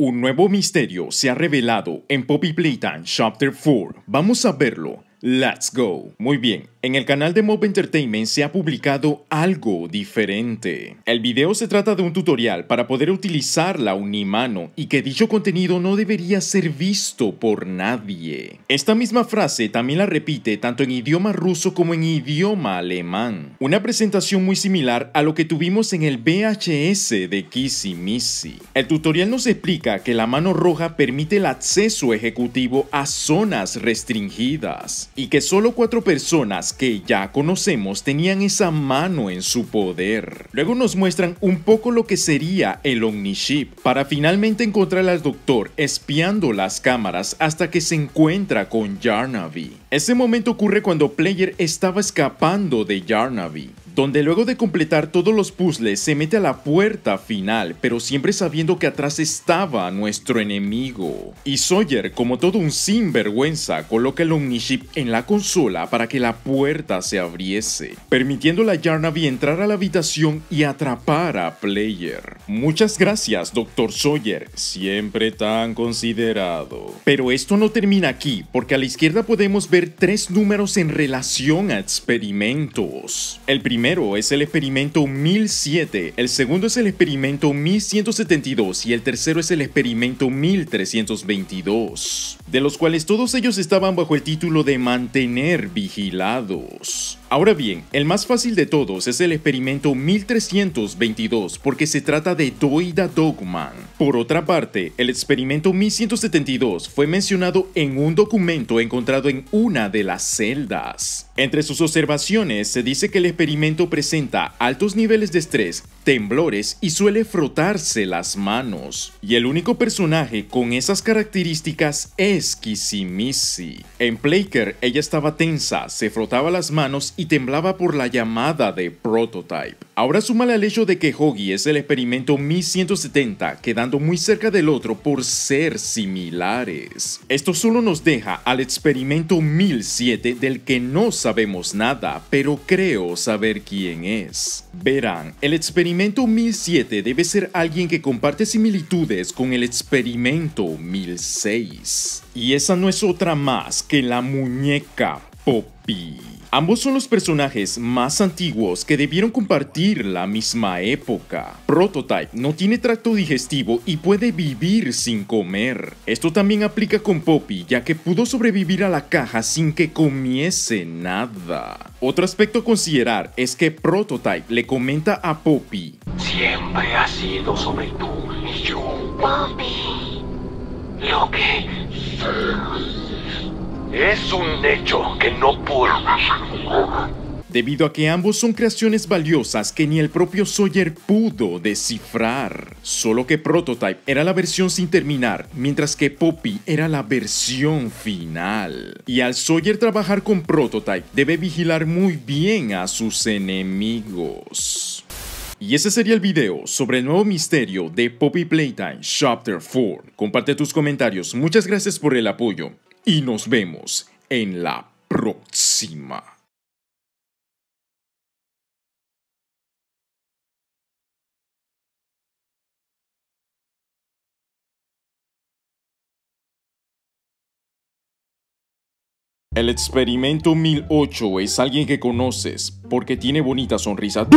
Un nuevo misterio se ha revelado en Poppy Playtime Chapter 4. Vamos a verlo. Let's go. Muy bien, en el canal de Mob Entertainment se ha publicado algo diferente. El video se trata de un tutorial para poder utilizar la Unimano y que dicho contenido no debería ser visto por nadie. Esta misma frase también la repite tanto en idioma ruso como en idioma alemán. Una presentación muy similar a lo que tuvimos en el VHS de Kissy Missy. El tutorial nos explica que la mano roja permite el acceso ejecutivo a zonas restringidas y que solo 4 personas que ya conocemos tenían esa mano en su poder. Luego nos muestran un poco lo que sería el Omnichip para finalmente encontrar al doctor espiando las cámaras hasta que se encuentra con Yarnavy. Ese momento ocurre cuando Player estaba escapando de Yarnavy, donde luego de completar todos los puzzles se mete a la puerta final, pero siempre sabiendo que atrás estaba nuestro enemigo. Y Sawyer, como todo un sinvergüenza, coloca el Omnichip en la consola para que la puerta se abriese, permitiéndole a Yarnavy entrar a la habitación y atrapar a Player. Muchas gracias, Dr. Sawyer, siempre tan considerado. Pero esto no termina aquí, porque a la izquierda podemos ver 3 números en relación a experimentos. El primero es el experimento 1007, el segundo es el experimento 1172 y el tercero es el experimento 1322, de los cuales todos ellos estaban bajo el título de mantener vigilados. Ahora bien, el más fácil de todos es el experimento 1322 porque se trata de Doida Dogman. Por otra parte, el experimento 1172 fue mencionado en un documento encontrado en una de las celdas. Entre sus observaciones se dice que el experimento presenta altos niveles de estrés, temblores y suele frotarse las manos. Y el único personaje con esas características es Kissy Missy. En Playker ella estaba tensa, se frotaba las manos y temblaba por la llamada de Prototype. Ahora súmale al hecho de que Hoggy es el experimento 1170, quedando muy cerca del otro por ser similares. Esto solo nos deja al experimento 1007 del que no sabemos nada, pero creo saber quién es. Verán, el experimento 1007 debe ser alguien que comparte similitudes con el experimento 1006. Y esa no es otra más que la muñeca Poppy. Ambos son los personajes más antiguos que debieron compartir la misma época. Prototype no tiene tracto digestivo y puede vivir sin comer. Esto también aplica con Poppy, ya que pudo sobrevivir a la caja sin que comiese nada. Otro aspecto a considerar es que Prototype le comenta a Poppy: siempre ha sido sobre tú y yo, Poppy. Lo que es un hecho que no puedo negar. Debido a que ambos son creaciones valiosas que ni el propio Sawyer pudo descifrar. Solo que Prototype era la versión sin terminar, mientras que Poppy era la versión final. Y al Sawyer trabajar con Prototype, debe vigilar muy bien a sus enemigos. Y ese sería el video sobre el nuevo misterio de Poppy Playtime Chapter 4. Comparte tus comentarios, muchas gracias por el apoyo y nos vemos en la próxima. El experimento 1008 es alguien que conoces porque tiene bonita sonrisa.